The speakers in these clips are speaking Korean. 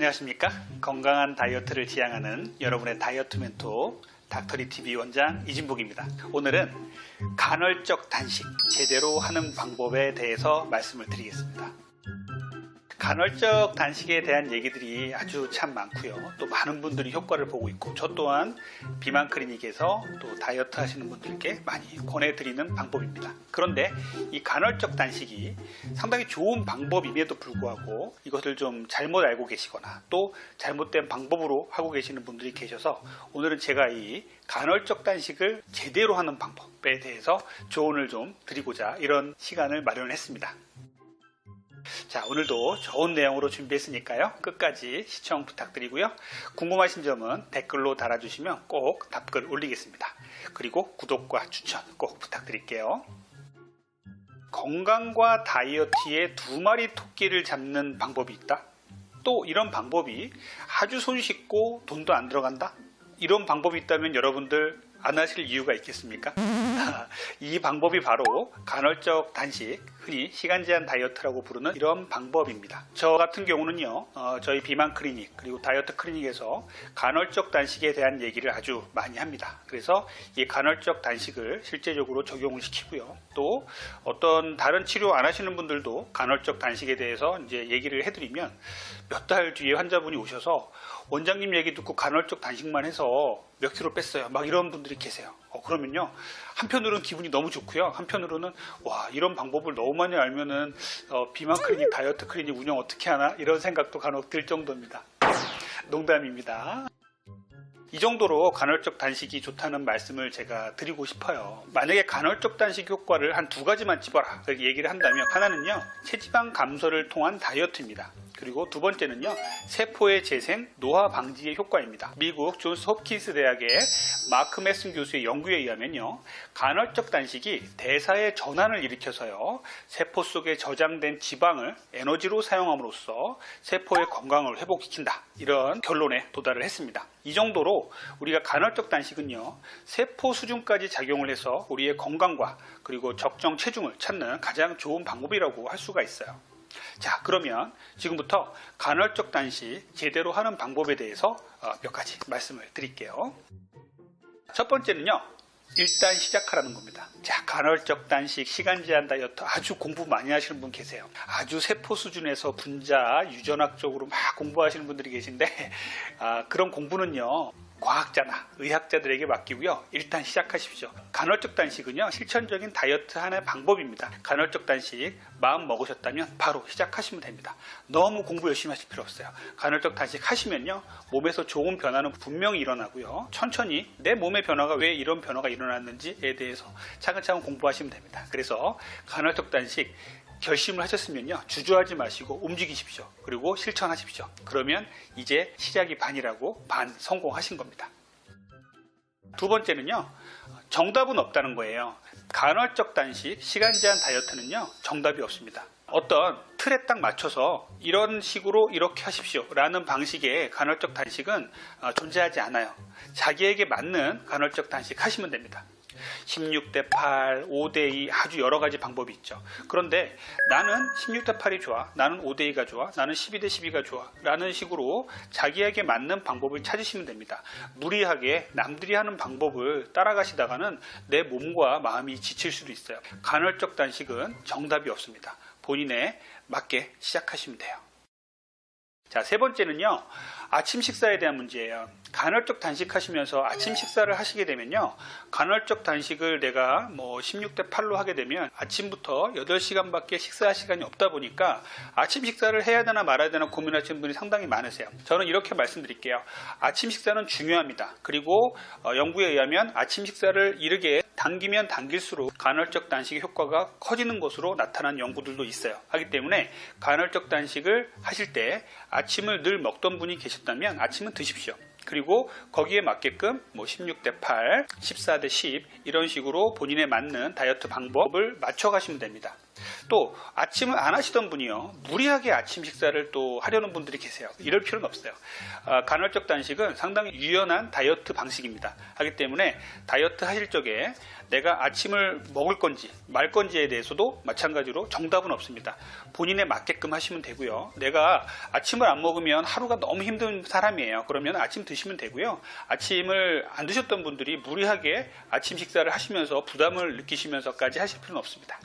안녕하십니까? 건강한 다이어트를 지향하는 여러분의 다이어트 멘토 닥터리TV 원장 이진복입니다. 오늘은 간헐적 단식 제대로 하는 방법에 대해서 말씀을 드리겠습니다. 간헐적 단식에 대한 얘기들이 아주 참 많고요. 또 많은 분들이 효과를 보고 있고 저 또한 비만 클리닉에서 또 다이어트 하시는 분들께 많이 권해드리는 방법입니다. 그런데 이 간헐적 단식이 상당히 좋은 방법임에도 불구하고 이것을 좀 잘못 알고 계시거나 또 잘못된 방법으로 하고 계시는 분들이 계셔서 오늘은 제가 이 간헐적 단식을 제대로 하는 방법에 대해서 조언을 좀 드리고자 이런 시간을 마련했습니다. 자, 오늘도 좋은 내용으로 준비했으니까요. 끝까지 시청 부탁드리고요. 궁금하신 점은 댓글로 달아주시면 꼭 답글 올리겠습니다. 그리고 구독과 추천 꼭 부탁드릴게요. 건강과 다이어트의 두 마리 토끼를 잡는 방법이 있다. 또 이런 방법이 아주 손쉽고 돈도 안 들어간다. 이런 방법이 있다면 여러분들 안 하실 이유가 있겠습니까? 이 방법이 바로 간헐적 단식, 흔히 시간 제한 다이어트라고 부르는 이런 방법입니다. 저 같은 경우는요, 저희 비만 클리닉 그리고 다이어트 클리닉에서 간헐적 단식에 대한 얘기를 아주 많이 합니다. 그래서 이 간헐적 단식을 실제적으로 적용을 시키고요. 또 어떤 다른 치료 안 하시는 분들도 간헐적 단식에 대해서 이제 얘기를 해드리면 몇 달 뒤에 환자분이 오셔서 원장님 얘기 듣고 간헐적 단식만 해서 몇 킬로 뺐어요. 막 이런 분들이 계세요. 그러면요, 한편으로는 기분이 너무 좋고요. 한편으로는 와, 이런 방법을 너무 많이 알면은 비만 클리닉, 다이어트 클리닉 운영 어떻게 하나 이런 생각도 간혹 들 정도입니다. 농담입니다. 이 정도로 간헐적 단식이 좋다는 말씀을 제가 드리고 싶어요. 만약에 간헐적 단식 효과를 한 두 가지만 집어라 이렇게 얘기를 한다면, 하나는요, 체지방 감소를 통한 다이어트입니다. 그리고 두 번째는요, 세포의 재생, 노화 방지의 효과입니다. 미국 존스 홉킨스 대학의 마크 메슨 교수의 연구에 의하면요, 간헐적 단식이 대사의 전환을 일으켜서요, 세포 속에 저장된 지방을 에너지로 사용함으로써 세포의 건강을 회복시킨다, 이런 결론에 도달을 했습니다. 이 정도로 우리가 간헐적 단식은요, 세포 수준까지 작용을 해서 우리의 건강과 그리고 적정 체중을 찾는 가장 좋은 방법이라고 할 수가 있어요. 자, 그러면 지금부터 간헐적 단식 제대로 하는 방법에 대해서 몇 가지 말씀을 드릴게요. 첫 번째는요, 일단 시작하라는 겁니다. 자, 간헐적 단식, 시간 제한 다이어트 아주 공부 많이 하시는 분 계세요. 아주 세포 수준에서 분자, 유전학적으로 막 공부하시는 분들이 계신데 그런 공부는요, 과학자나 의학자들에게 맡기고요. 일단 시작하십시오. 간헐적 단식은요, 실천적인 다이어트 하나의 방법입니다. 간헐적 단식 마음 먹으셨다면 바로 시작하시면 됩니다. 너무 공부 열심히 하실 필요 없어요. 간헐적 단식 하시면요, 몸에서 좋은 변화는 분명히 일어나고요. 천천히 내 몸의 변화가 왜 이런 변화가 일어났는지에 대해서 차근차근 공부하시면 됩니다. 그래서 간헐적 단식 결심을 하셨으면요, 주저하지 마시고 움직이십시오. 그리고 실천하십시오. 그러면 이제 시작이 반이라고 반 성공하신 겁니다. 두 번째는요, 정답은 없다는 거예요. 간헐적 단식, 시간 제한 다이어트는요, 정답이 없습니다. 어떤 틀에 딱 맞춰서 이런 식으로 이렇게 하십시오 라는 방식의 간헐적 단식은 존재하지 않아요. 자기에게 맞는 간헐적 단식 하시면 됩니다. 16대8, 5대2 아주 여러 가지 방법이 있죠. 그런데 나는 16대8이 좋아, 나는 5대2가 좋아, 나는 12대12가 좋아 라는 식으로 자기에게 맞는 방법을 찾으시면 됩니다. 무리하게 남들이 하는 방법을 따라가시다가는 내 몸과 마음이 지칠 수도 있어요. 간헐적 단식은 정답이 없습니다. 본인에 맞게 시작하시면 돼요. 자, 세 번째는요, 아침 식사에 대한 문제예요. 간헐적 단식하시면서 아침 식사를 하시게 되면요, 간헐적 단식을 내가 16대8로 하게 되면 아침부터 8시간밖에 식사할 시간이 없다 보니까 아침 식사를 해야 되나 말아야 되나 고민하시는 분이 상당히 많으세요. 저는 이렇게 말씀드릴게요. 아침 식사는 중요합니다. 그리고 연구에 의하면 아침 식사를 이르게 당기면 당길수록 간헐적 단식의 효과가 커지는 것으로 나타난 연구들도 있어요. 하기 때문에 간헐적 단식을 하실 때 아침을 늘 먹던 분이 계셨다면 아침은 드십시오. 그리고 거기에 맞게끔 16대8, 14대10 이런 식으로 본인에 맞는 다이어트 방법을 맞춰 가시면 됩니다. 또 아침을 안 하시던 분이요, 무리하게 아침 식사를 또 하려는 분들이 계세요. 이럴 필요는 없어요. 간헐적 단식은 상당히 유연한 다이어트 방식입니다. 하기 때문에 다이어트 하실 적에 내가 아침을 먹을 건지 말 건지에 대해서도 마찬가지로 정답은 없습니다. 본인에 맞게끔 하시면 되고요. 내가 아침을 안 먹으면 하루가 너무 힘든 사람이에요. 그러면 아침 드시면 되고요. 아침을 안 드셨던 분들이 무리하게 아침 식사를 하시면서 부담을 느끼시면서까지 하실 필요는 없습니다.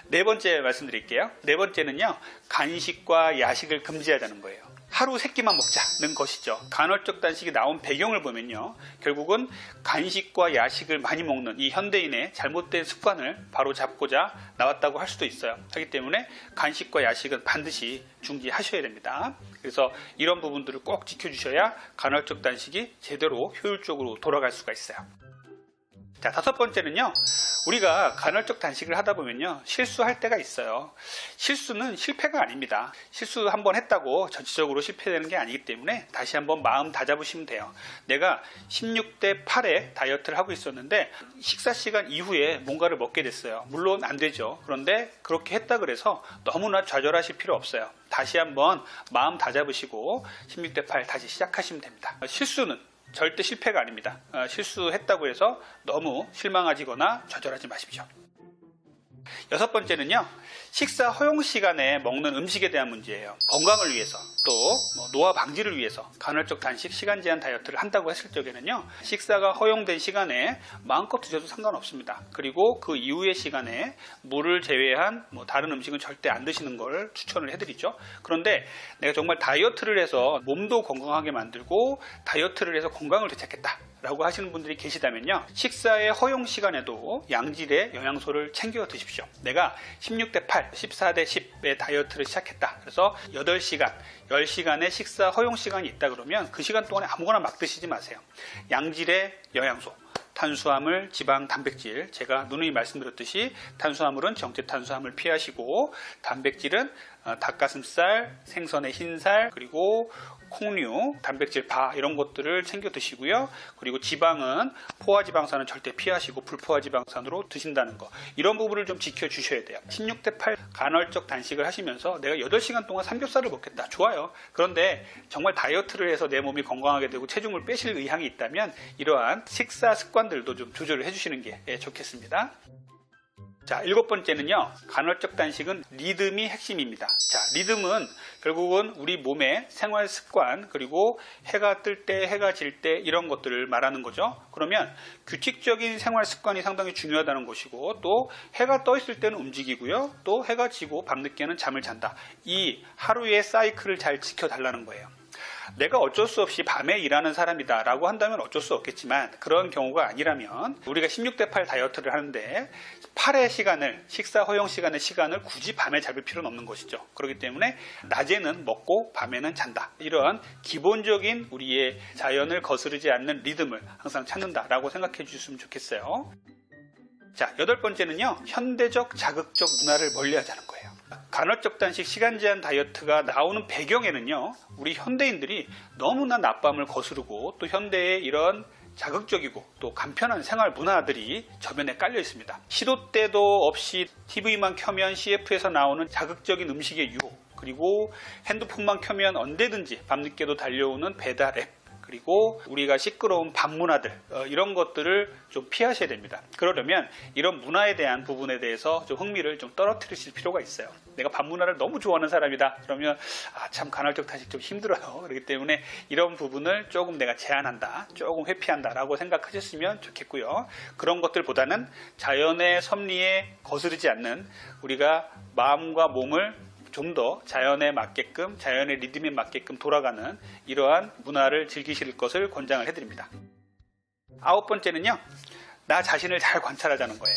네 번째 말씀드릴게요. 네 번째는요, 간식과 야식을 금지하자는 거예요. 하루 3끼만 먹자는 것이죠. 간헐적 단식이 나온 배경을 보면요, 결국은 간식과 야식을 많이 먹는 이 현대인의 잘못된 습관을 바로 잡고자 나왔다고 할 수도 있어요. 하기 때문에 간식과 야식은 반드시 중지하셔야 됩니다. 그래서 이런 부분들을 꼭 지켜주셔야 간헐적 단식이 제대로 효율적으로 돌아갈 수가 있어요. 자, 다섯 번째는요, 우리가 간헐적 단식을 하다 보면요, 실수할 때가 있어요. 실수는 실패가 아닙니다. 실수 한번 했다고 전체적으로 실패되는 게 아니기 때문에 다시 한번 마음 다잡으시면 돼요. 내가 16대 8에 다이어트를 하고 있었는데 식사 시간 이후에 뭔가를 먹게 됐어요. 물론 안 되죠. 그런데 그렇게 했다 그래서 너무나 좌절하실 필요 없어요. 다시 한번 마음 다잡으시고 16대 8 다시 시작하시면 됩니다. 실수는 절대 실패가 아닙니다. 실수했다고 해서 너무 실망하시거나 좌절하지 마십시오. 여섯 번째는요, 식사 허용 시간에 먹는 음식에 대한 문제예요. 건강을 위해서, 또 노화 방지를 위해서 간헐적 단식 시간 제한 다이어트를 한다고 했을 적에는요, 식사가 허용된 시간에 마음껏 드셔도 상관없습니다. 그리고 그 이후의 시간에 물을 제외한 다른 음식은 절대 안 드시는 걸 추천을 해드리죠. 그런데 내가 정말 다이어트를 해서 몸도 건강하게 만들고 다이어트를 해서 건강을 되찾겠다 라고 하시는 분들이 계시다면요, 식사의 허용 시간에도 양질의 영양소를 챙겨 드십시오. 내가 16대 8, 14대 10의 다이어트를 시작했다. 그래서 8시간, 10시간의 식사 허용 시간이 있다 그러면 그 시간 동안에 아무거나 막 드시지 마세요. 양질의 영양소, 탄수화물, 지방, 단백질, 제가 누누이 말씀드렸듯이 탄수화물은 정제 탄수화물 피하시고, 단백질은 닭가슴살, 생선의 흰살, 그리고 콩류, 단백질 바 이런 것들을 챙겨 드시고요. 그리고 지방은 포화지방산은 절대 피하시고 불포화지방산으로 드신다는 거, 이런 부분을 좀 지켜주셔야 돼요. 16대 8 간헐적 단식을 하시면서 내가 8시간 동안 삼겹살을 먹겠다. 좋아요. 그런데 정말 다이어트를 해서 내 몸이 건강하게 되고 체중을 빼실 의향이 있다면 이러한 식사 습관들도 좀 조절을 해주시는 게 좋겠습니다. 자, 7번째는요, 간헐적 단식은 리듬이 핵심입니다. 자, 리듬은 결국은 우리 몸의 생활 습관, 그리고 해가 뜰 때, 해가 질 때 이런 것들을 말하는 거죠. 그러면 규칙적인 생활 습관이 상당히 중요하다는 것이고, 또 해가 떠 있을 때는 움직이고요, 또 해가 지고 밤늦게는 잠을 잔다. 이 하루의 사이클을 잘 지켜달라는 거예요. 내가 어쩔 수 없이 밤에 일하는 사람이다 라고 한다면 어쩔 수 없겠지만, 그런 경우가 아니라면 우리가 16대 8 다이어트를 하는데 8의 시간을, 식사 허용 시간을 굳이 밤에 잡을 필요는 없는 것이죠. 그렇기 때문에 낮에는 먹고 밤에는 잔다, 이런 기본적인 우리의 자연을 거스르지 않는 리듬을 항상 찾는다라고 생각해 주셨으면 좋겠어요. 자, 8번째는요, 현대적 자극적 문화를 멀리하자는 거예요. 간헐적 단식 시간 제한 다이어트가 나오는 배경에는요, 우리 현대인들이 너무나 낮밤을 거스르고 또 현대의 이런 자극적이고 또 간편한 생활 문화들이 저변에 깔려 있습니다. 시도 때도 없이 TV만 켜면 CF에서 나오는 자극적인 음식의 유혹, 그리고 핸드폰만 켜면 언제든지 밤늦게도 달려오는 배달 앱, 그리고 우리가 시끄러운 밤 문화들, 이런 것들을 좀 피하셔야 됩니다. 그러려면 이런 문화에 대한 부분에 대해서 좀 흥미를 좀 떨어뜨리실 필요가 있어요. 내가 밤 문화를 너무 좋아하는 사람이다 그러면 참 간헐적 단식 좀 힘들어요. 그렇기 때문에 이런 부분을 조금 내가 제한한다, 조금 회피한다 라고 생각하셨으면 좋겠고요. 그런 것들보다는 자연의 섭리에 거스르지 않는, 우리가 마음과 몸을 좀 더 자연에 맞게끔, 자연의 리듬에 맞게끔 돌아가는 이러한 문화를 즐기실 것을 권장을 해드립니다. 9번째는요, 나 자신을 잘 관찰하자는 거예요.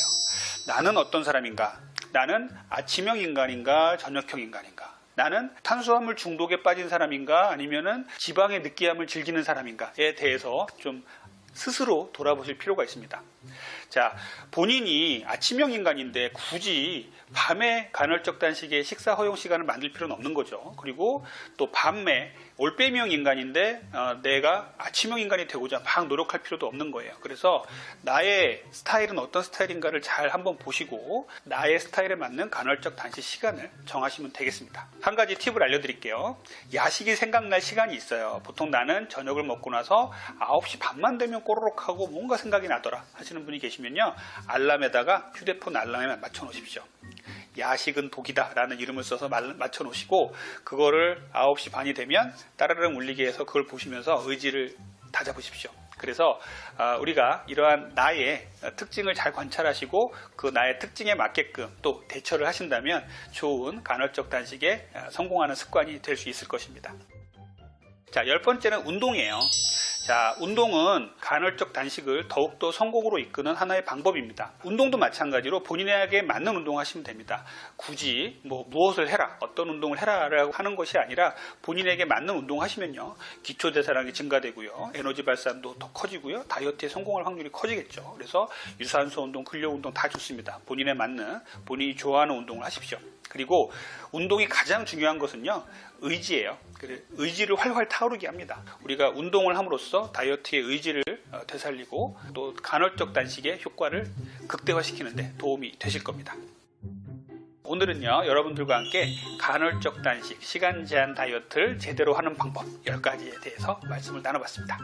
나는 어떤 사람인가? 나는 아침형 인간인가? 저녁형 인간인가? 나는 탄수화물 중독에 빠진 사람인가? 아니면은 지방의 느끼함을 즐기는 사람인가에 대해서 좀 스스로 돌아보실 필요가 있습니다. 자, 본인이 아침형 인간인데 굳이 밤에 간헐적 단식의 식사 허용 시간을 만들 필요는 없는 거죠. 그리고 또 밤에 올빼미형 인간인데 내가 아침형 인간이 되고자 막 노력할 필요도 없는 거예요. 그래서 나의 스타일은 어떤 스타일인가를 잘 한번 보시고 나의 스타일에 맞는 간헐적 단식 시간을 정하시면 되겠습니다. 한 가지 팁을 알려드릴게요. 야식이 생각날 시간이 있어요. 보통 나는 저녁을 먹고 나서 9시 반만 되면 꼬르륵 하고 뭔가 생각이 나더라 하시는 분이 계시면요, 알람에다가 휴대폰 알람에 맞춰 놓으십시오. 야식은 독이다 라는 이름을 써서 맞춰 놓으시고, 그거를 9시 반이 되면 따르릉 울리게 해서 그걸 보시면서 의지를 다잡으십시오. 그래서 우리가 이러한 나의 특징을 잘 관찰하시고 그 나의 특징에 맞게끔 또 대처를 하신다면 좋은 간헐적 단식에 성공하는 습관이 될 수 있을 것입니다. 자, 10번째는 운동이에요. 자, 운동은 간헐적 단식을 더욱더 성공으로 이끄는 하나의 방법입니다. 운동도 마찬가지로 본인에게 맞는 운동을 하시면 됩니다. 굳이 무엇을 해라, 어떤 운동을 해라라고 하는 것이 아니라 본인에게 맞는 운동을 하시면요, 기초대사량이 증가되고요, 에너지 발산도 더 커지고요, 다이어트에 성공할 확률이 커지겠죠. 그래서 유산소 운동, 근력 운동 다 좋습니다. 본인에 맞는, 본인이 좋아하는 운동을 하십시오. 그리고 운동이 가장 중요한 것은요, 의지예요. 의지를 활활 타오르게 합니다. 우리가 운동을 함으로써 다이어트의 의지를 되살리고 또 간헐적 단식의 효과를 극대화시키는 데 도움이 되실 겁니다. 오늘은요, 여러분들과 함께 간헐적 단식, 시간 제한 다이어트를 제대로 하는 방법 10가지에 대해서 말씀을 나눠봤습니다.